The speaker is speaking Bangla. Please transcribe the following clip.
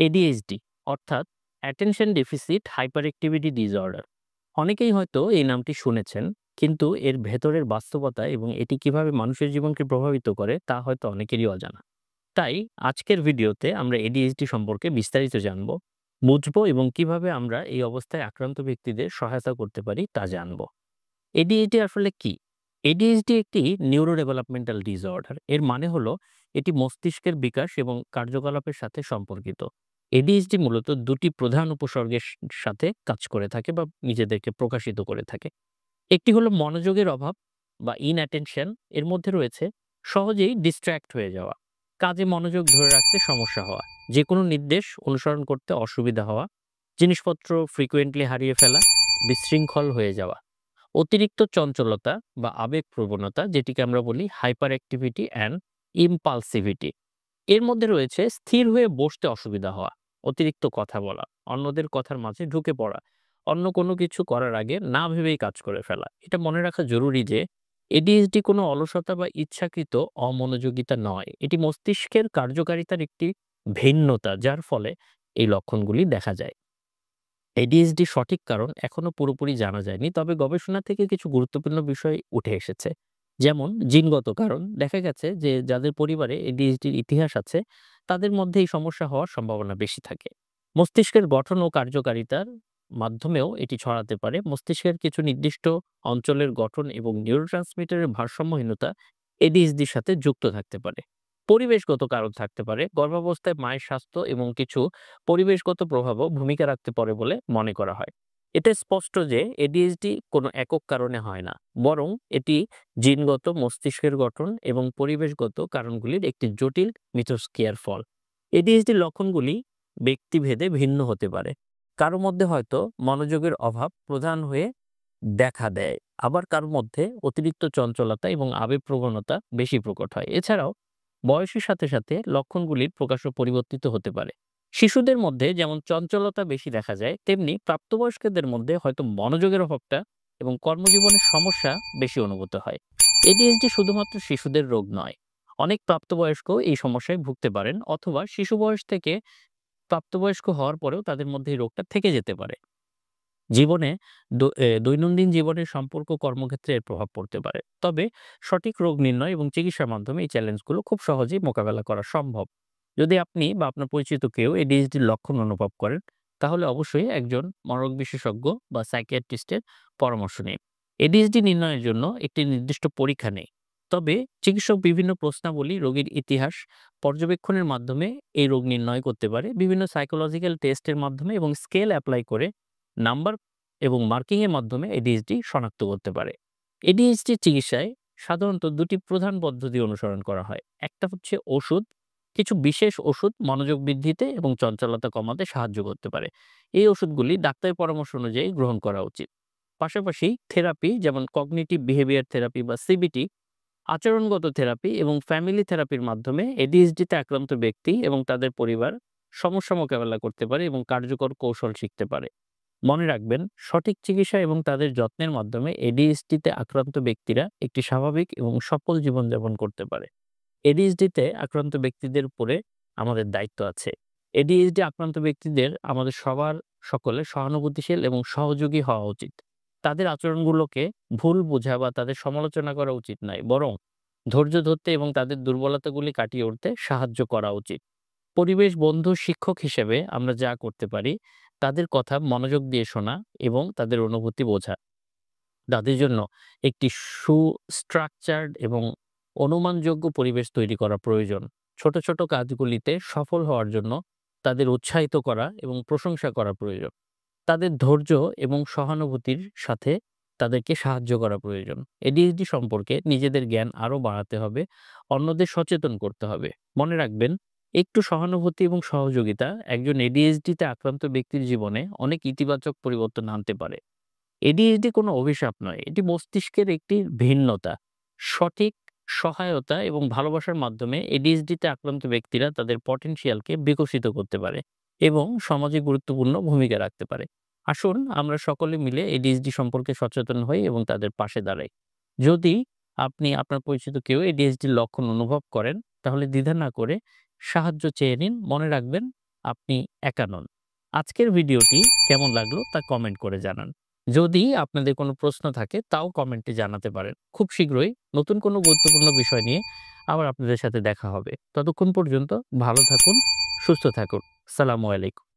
এডিএইচডি অর্থাৎ attention deficit hyper activity disorder. অনেকেই হয়তো এই নামটি শুনেছেন, কিন্তু এর ভেতরের বাস্তবতা এবং এটি কিভাবে মানুষের জীবনকে প্রভাবিত করে তা হয়তো অনেকেরই অজানা। তাই আজকের ভিডিওতে আমরা এডিএইচডি সম্পর্কে বিস্তারিত জানব, বুঝবো এবং কিভাবে আমরা এই অবস্থায় আক্রান্ত ব্যক্তিদের সহায়তা করতে পারি তা জানব। এডিএইচডি আসলে কি? এডিএইচডি একটি নিউরো ডেভেলপমেন্টাল ডিসঅর্ডার। এর মানে হলো এটি মস্তিষ্কের বিকাশ এবং কার্যকলাপের সাথে সম্পর্কিত। এডিএইচডি মূলত দুটি প্রধান উপসর্গের সাথে কাজ করে থাকে বা নিজেদেরকে প্রকাশিত করে থাকে। একটি হলো মনোযোগের অভাব বা ইনঅ্যাটেনশন। এর মধ্যে রয়েছে সহজেই ডিস্ট্র্যাক্ট হয়ে যাওয়া, কাজে মনোযোগ ধরে রাখতে সমস্যা হওয়া, যে কোনো নির্দেশ অনুসরণ করতে অসুবিধা হওয়া, জিনিসপত্র ফ্রিকোয়েন্টলি হারিয়ে ফেলা, বিশৃঙ্খল হয়ে যাওয়া, অতিরিক্ত চঞ্চলতা বা আবেগ প্রবণতা, যেটিকে আমরা বলি হাইপার অ্যাক্টিভিটি অ্যান্ড ইম্পালসিভিটি। এর মধ্যে রয়েছে স্থির হয়ে বসতে অসুবিধা হওয়া, অতিরিক্ত কথা বলা, অন্যদের কথার মাঝে ঢুকে পড়া, অন্য কোনো কিছু করার আগে না ভেবেই কাজ করে ফেলা। এটা মনে রাখা জরুরি যে এডিএইচডি কোনো অলসতা বা ইচ্ছাকৃত অমনোযোগিতা নয়, এটি মস্তিষ্কের কার্যকারিতার একটি ভিন্নতা, যার ফলে এই লক্ষণগুলি দেখা যায়। এডিএইচডি সঠিক কারণ এখনো পুরোপুরি জানা যায়নি, তবে গবেষণা থেকে কিছু গুরুত্বপূর্ণ বিষয় উঠে এসেছে। যেমন জিনগত কারণ। দেখা গেছে যে যাদের পরিবারে এডিএইচডির ইতিহাস আছে তাদের মধ্যে এই সমস্যা হওয়ার সম্ভাবনা বেশি থাকে। মস্তিষ্কের গঠন ও কার্যকারিতার মাধ্যমেও এটি ছড়াতে পারে। মস্তিষ্কের কিছু নির্দিষ্ট অঞ্চলের গঠন এবং নিউরোট্রান্সমিটারের ভারসাম্যহীনতা এডিএইচডির সাথে যুক্ত থাকতে পারে। পরিবেশগত কারণ থাকতে পারে। গর্ভাবস্থায় মায়ের স্বাস্থ্য এবং কিছু পরিবেশগত প্রভাবও ভূমিকা রাখতে পারে বলে মনে করা হয়। এতে স্পষ্ট যে এডিএইচডি কোনো একক কারণে হয় না, বরং এটি জিনগত, মস্তিষ্কের গঠন এবং পরিবেশগত কারণগুলির একটি জটিল মিথস্ক্রিয়ার ফল। এডিএইচডির লক্ষণগুলি ব্যক্তিভেদে ভিন্ন হতে পারে। কারো মধ্যে হয়তো মনোযোগের অভাব প্রধান হয়ে দেখা দেয়, আবার কারো মধ্যে অতিরিক্ত চঞ্চলতা এবং আবেগপ্রবণতা বেশি প্রকট হয়। এছাড়াও বয়সের সাথে সাথে লক্ষণগুলির প্রকাশও পরিবর্তিত হতে পারে। শিশুদের মধ্যে যেমন চঞ্চলতা বেশি দেখা যায়, তেমনি প্রাপ্তবয়স্কদের মধ্যে হয়তো মনোযোগের অভাবটা এবং কর্মজীবনের সমস্যা বেশি অনুভূত হয়। এডিএইচডি শুধুমাত্র শিশুদের রোগ নয়, অনেক প্রাপ্তবয়স্ক এই সমস্যায় ভুগতে পারেন, অথবা শিশু বয়স থেকে প্রাপ্তবয়স্ক হওয়ার পরেও তাদের মধ্যে এই রোগটা থেকে যেতে পারে। জীবনে দৈনন্দিন জীবনের সম্পর্ক, কর্মক্ষেত্রে এর প্রভাব পড়তে পারে। তবে সঠিক রোগ নির্ণয় এবং চিকিৎসার মাধ্যমে এই চ্যালেঞ্জগুলো খুব সহজেই মোকাবেলা করা সম্ভব। যদি আপনি বা আপনার পরিচিত কেউ এডিএইচডির লক্ষণ অনুভব করেন, তাহলে অবশ্যই একজন মনোরোগ বিশেষজ্ঞ বা সাইকিয়াট্রিস্টের পরামর্শ নিন। এডিএইচডি নির্ণয়ের জন্য একটি নির্দিষ্ট পরীক্ষা নেই, তবে চিকিৎসক বিভিন্ন প্রশ্নাবলী, রোগীর ইতিহাস পর্যবেক্ষণের মাধ্যমে এই রোগ নির্ণয় করতে পারে। বিভিন্ন সাইকোলজিক্যাল টেস্টের মাধ্যমে এবং স্কেল অ্যাপ্লাই করে নাম্বার এবং মার্কিং এর মাধ্যমে এডিএইচডি শনাক্ত করতে পারে। এডিএইচডি চিকিৎসায় সাধারণত দুটি প্রধান পদ্ধতি অনুসরণ করা হয়। একটা হচ্ছে ওষুধ। কিছু বিশেষ ওষুধ মনোযোগ বৃদ্ধিতে এবং চঞ্চলতা কমাতে সাহায্য করতে পারে। এই ওষুধগুলি ডাক্তারের পরামর্শ অনুযায়ী গ্রহণ করা উচিত। পাশাপাশি থেরাপি, যেমন কগনিটিভ বিহেভিয়ার থেরাপি বা সিবিটি, আচরণগত থেরাপি এবং ফ্যামিলি থেরাপির মাধ্যমে এডিএইচডিতে আক্রান্ত ব্যক্তি এবং তাদের পরিবার সমস্যা মোকাবেলা করতে পারে এবং কার্যকর কৌশল শিখতে পারে। মনে রাখবেন, সঠিক চিকিৎসা এবং তাদের যত্নের মাধ্যমে এডিএইচডিতে আক্রান্ত ব্যক্তিরা একটি স্বাভাবিক এবং সফল জীবনযাপন করতে পারে। এডিএইচডিতে আক্রান্ত ব্যক্তিদের উপরে আমাদের দায়িত্ব আছে। এডিএইচডি আক্রান্ত ব্যক্তিদের আমাদের সকলে সহানুভূতিশীল এবং সহযোগী হওয়া উচিত। তাদের আচরণগুলোকে ভুল বোঝা বা তাদের সমালোচনা করা উচিত নয়, বরং ধৈর্য ধরতে এবং তাদের দুর্বলতাগুলি কাটিয়ে উঠতে সাহায্য করা উচিত। পরিবেশ বন্ধু শিক্ষক হিসেবে আমরা যা করতে পারি, তাদের কথা মনোযোগ দিয়ে শোনা এবং তাদের অনুভূতি বোঝা। তাদের জন্য একটি সুস্ট্রাকচারড এবং অনুমানযোগ্য পরিবেশ তৈরি করা প্রয়োজন। ছোট ছোট কাজগুলিতে সফল হওয়ার জন্য তাদের উৎসাহিত করা এবং প্রশংসা করা প্রয়োজন। তাদের ধৈর্য এবং সহানুভূতির সাথে তাদেরকে সাহায্য করা প্রয়োজন। এডিএইচডি সম্পর্কে নিজেদের জ্ঞান আরও বাড়াতে হবে, অন্যদের সচেতন করতে হবে। মনে রাখবেন, একটু সহানুভূতি এবং সহযোগিতা একজন এডিএইচডিতে আক্রান্ত ব্যক্তির জীবনে অনেক ইতিবাচক পরিবর্তন আনতে পারে। এডিএইচডি কোনো অভিশাপ নয়, এটি মস্তিষ্কের একটি ভিন্নতা। সঠিক সহায়তা এবং ভালোবাসার মাধ্যমে এডিএইচডিতে আক্রান্ত ব্যক্তিরা তাদের পটেনশিয়ালকে বিকশিত করতে পারে এবং সমাজে গুরুত্বপূর্ণ ভূমিকা রাখতে পারে। আসুন আমরা সকলে মিলে এডিএইচডি সম্পর্কে সচেতন হই এবং তাদের পাশে দাঁড়াই। যদি আপনি আপনার পরিচিত কেউ এডিএইচডির লক্ষণ অনুভব করেন, তাহলে দ্বিধা না করে সাহায্য চেয়ে নিন। মনে রাখবেন, আপনি একা নন। আজকের ভিডিওটি কেমন লাগলো তা কমেন্ট করে জানান। যদি আপনাদের কোনো প্রশ্ন থাকে তাও কমেন্টে জানাতে পারেন। খুব শীঘ্রই নতুন কোনো গুরুত্বপূর্ণ বিষয় নিয়ে আবার আপনাদের সাথে দেখা হবে। ততক্ষণ পর্যন্ত ভালো থাকুন, সুস্থ থাকুন। আসসালামু আলাইকুম।